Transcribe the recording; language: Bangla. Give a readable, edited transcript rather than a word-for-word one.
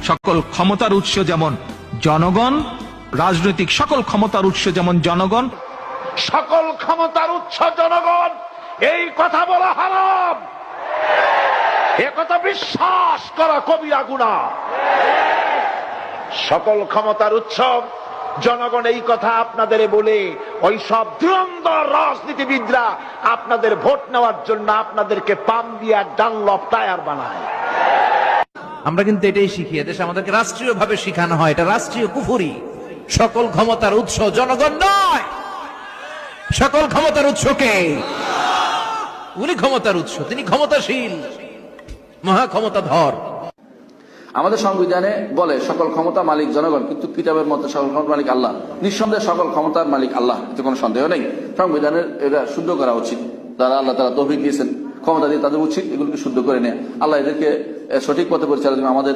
সকল ক্ষমতার উৎস যেমন জনগণ, রাজনৈতিক সকল ক্ষমতার উৎস যেমন জনগণ, সকল ক্ষমতার উৎস জনগণ, এই কথা বলা হারাম, এ কথা বিশ্বাস করা কবিরা গুনাহ। সকল ক্ষমতার উৎস জনগণ, এই কথা আপনাদের বলে ওই সব ধুরন্ধর রাজনীতিবিদরা আপনাদের ভোট নেওয়ার জন্য আপনাদেরকে পাম দিয়া ডানলপ টায়ার বানায়। আমরা কিন্তু এটাই শিখি, এদেশে আমাদেরকে রাষ্ট্রীয়ভাবে শিখানো হয়, এটা রাষ্ট্রীয় কুফরি। সকল ক্ষমতার উৎস জনগণ নয়, সকল ক্ষমতার উৎস কে? উনি ক্ষমতার উৎস, তিনি ক্ষমতাশীল, মহা ক্ষমতাধর। আমাদের সংবিধানে বলে সকল ক্ষমতা মালিক জনগণ, কিন্তু কিতাবের মধ্যে সকল ক্ষমতার মালিক আল্লাহ। নিঃসন্দেহে সকল ক্ষমতার মালিক আল্লাহ, এতে কোনো সন্দেহ নেই। সংবিধানের এটা শুদ্ধ করা উচিত। যারা আল্লাহ তাআলা তৌফিক দিয়েছেন ক্ষমতা দিয়ে, তাদের উচিত এগুলোকে শুদ্ধ করে নেয়। আল্লাহ এদেরকে সঠিক পথে পরিচালনা আমাদের